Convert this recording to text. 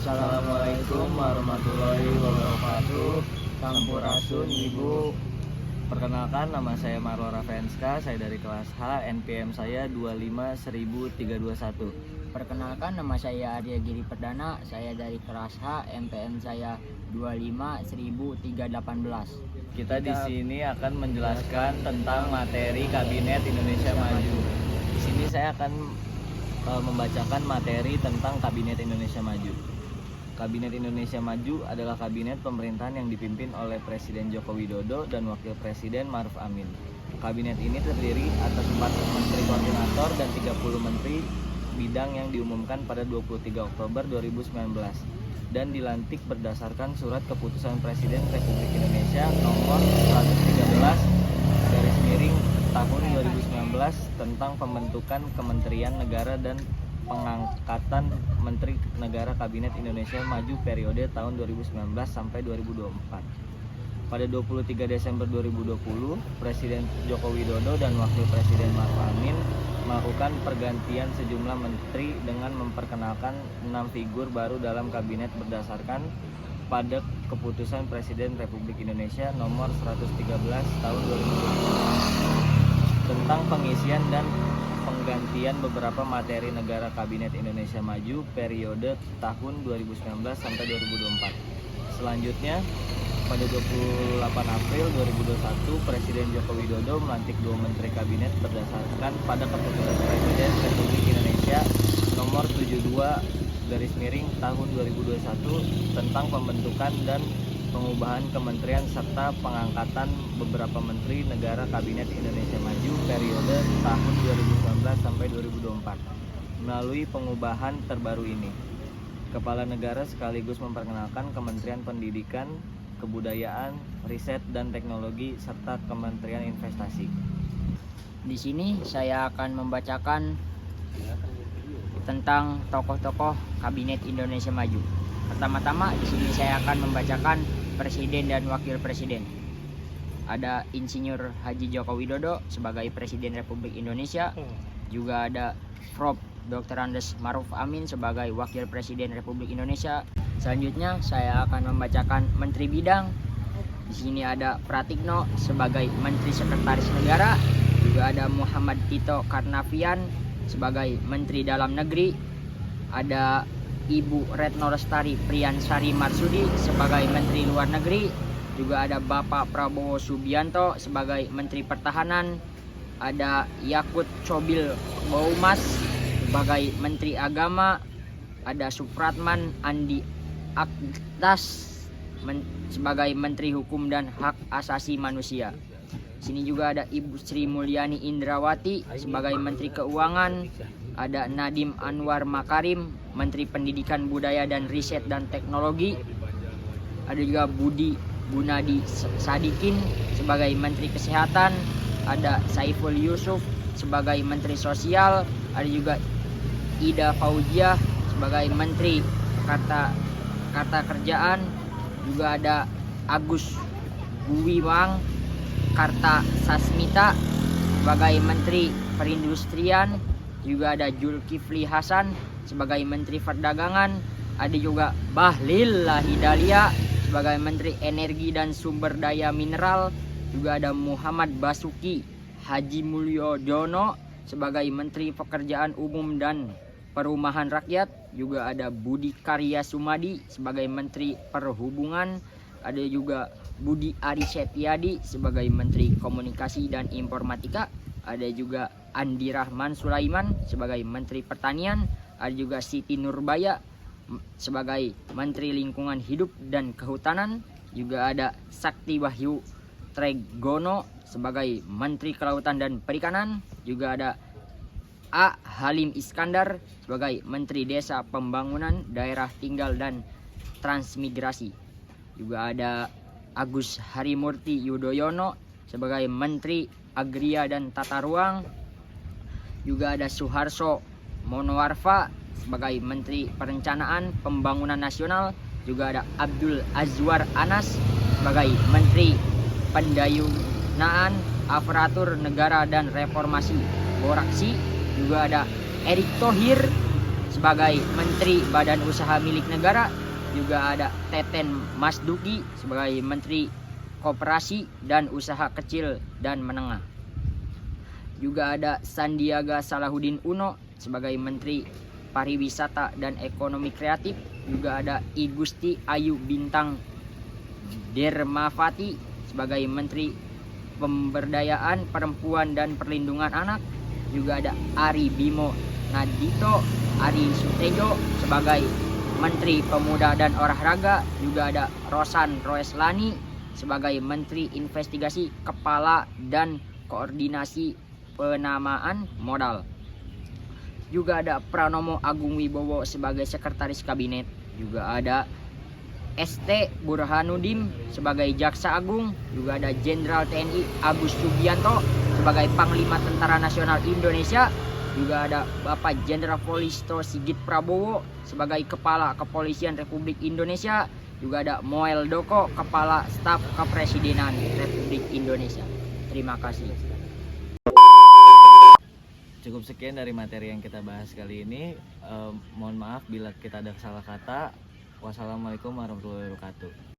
Assalamualaikum warahmatullahi wabarakatuh. Sampurasun Ibu. Perkenalkan, nama saya Marwah Rafenska, saya dari kelas H, NPM saya 2510321. Perkenalkan, nama saya Arya Giri Perdana, saya dari kelas H, NPM saya 2510318. Kita di sini akan menjelaskan tentang materi Kabinet Indonesia Maju. Di sini saya akan membacakan materi tentang Kabinet Indonesia Maju. Kabinet Indonesia Maju adalah kabinet pemerintahan yang dipimpin oleh Presiden Joko Widodo dan Wakil Presiden Maruf Amin. Kabinet ini terdiri atas 4 menteri koordinator dan 30 menteri bidang yang diumumkan pada 23 Oktober 2019 dan dilantik berdasarkan surat keputusan Presiden Republik Indonesia nomor 113/, tahun 2019 tentang pembentukan Kementerian Negara dan pengangkatan Menteri Negara Kabinet Indonesia Maju periode tahun 2019 sampai 2024. Pada 23 Desember 2020, Presiden Joko Widodo dan Wakil Presiden Maruf Amin melakukan pergantian sejumlah menteri dengan memperkenalkan 6 figur baru dalam kabinet berdasarkan pada keputusan Presiden Republik Indonesia nomor 113 tahun 2020 tentang pengisian dan penggantian beberapa materi negara Kabinet Indonesia Maju periode tahun 2019 sampai 2024. Selanjutnya, pada 28 April 2021, Presiden Joko Widodo melantik 2 menteri kabinet berdasarkan pada keputusan Presiden Republik Indonesia nomor 72/, tahun 2021 tentang pembentukan dan pengubahan kementerian serta pengangkatan beberapa menteri negara Kabinet Indonesia Maju periode tahun 2019 sampai 2024. Melalui pengubahan terbaru ini, Kepala Negara sekaligus memperkenalkan Kementerian Pendidikan, Kebudayaan, Riset dan Teknologi serta Kementerian Investasi. Di sini saya akan membacakan tentang tokoh-tokoh Kabinet Indonesia Maju. Pertama-tama di sini saya akan membacakan Presiden dan Wakil Presiden. Ada Insinyur Haji Joko Widodo sebagai Presiden Republik Indonesia. Juga ada Prof. Dr. Andes Maruf Amin sebagai Wakil Presiden Republik Indonesia. Selanjutnya saya akan membacakan Menteri Bidang. Di sini ada Pratikno sebagai Menteri Sekretaris Negara. Juga ada Muhammad Tito Karnavian sebagai Menteri Dalam Negeri. Ada Ibu Retno Lestari Priyansari Marsudi sebagai Menteri Luar Negeri. Juga ada Bapak Prabowo Subianto sebagai Menteri Pertahanan. Ada Yakut Cobil Baumas sebagai Menteri Agama. Ada Supratman Andi Aktas sebagai Menteri Hukum dan Hak Asasi Manusia. Sini juga ada Ibu Sri Mulyani Indrawati sebagai Menteri Keuangan. Ada Nadiem Anwar Makarim, Menteri Pendidikan Budaya dan Riset dan Teknologi. Ada juga Budi Gunadi Sadikin sebagai Menteri Kesehatan. Ada Saiful Yusuf sebagai Menteri Sosial. Ada juga Ida Fauziah sebagai Menteri Karta Kerjaan. Juga ada Agus Gumiwang Karta Sasmita sebagai Menteri Perindustrian. Juga ada Zulkifli Hasan sebagai Menteri Perdagangan. Ada juga Bahlil Lahadalia sebagai Menteri Energi dan Sumber Daya Mineral. Juga ada Muhammad Basuki Haji Mulyodono sebagai Menteri Pekerjaan Umum dan Perumahan Rakyat. Juga ada Budi Karya Sumadi sebagai Menteri Perhubungan. Ada juga Budi Ari Setiadi sebagai Menteri Komunikasi dan Informatika. Ada juga Andi Rahman Sulaiman sebagai Menteri Pertanian. Ada juga Siti Nurbaya sebagai Menteri Lingkungan Hidup dan Kehutanan. Juga ada Sakti Wahyu Tregono sebagai Menteri Kelautan dan Perikanan. Juga ada A. Halim Iskandar sebagai Menteri Desa Pembangunan Daerah Tinggal dan Transmigrasi. Juga ada Agus Harimurti Yudhoyono sebagai Menteri Agria dan Tata Ruang. Juga ada Suharso Monoarfa sebagai Menteri Perencanaan Pembangunan Nasional. Juga ada Abdul Azwar Anas sebagai Menteri Pendayunaan Aparatur Negara dan Reformasi Boraksi. Juga ada Erick Thohir sebagai Menteri Badan Usaha Milik Negara. Juga ada Teten Mas Duki sebagai Menteri Koperasi dan Usaha Kecil dan Menengah. Juga ada Sandiaga Salahuddin Uno sebagai Menteri Pariwisata dan Ekonomi Kreatif. Juga ada I Gusti Ayu Bintang Dermavati sebagai Menteri Pemberdayaan Perempuan dan Perlindungan Anak. Juga ada Ari Bimo Nadito Ari Sutejo sebagai Menteri Pemuda dan Olahraga. Juga ada Rosan Roeslani sebagai Menteri Investigasi, Kepala dan Koordinasi Penamaan Modal. Juga ada Pranomo Agung Wibowo sebagai Sekretaris Kabinet. Juga ada ST Burhanuddin sebagai Jaksa Agung. Juga ada Jenderal TNI Agus Subianto sebagai Panglima Tentara Nasional Indonesia. Juga ada Bapak Jenderal Polisi Sigit Prabowo sebagai Kepala Kepolisian Republik Indonesia. Juga ada Moel Doko, Kepala Staf Kepresidenan Republik Indonesia. Terima kasih. Cukup sekian dari materi yang kita bahas kali ini. Mohon maaf bila kita ada salah kata. Wassalamualaikum warahmatullahi wabarakatuh.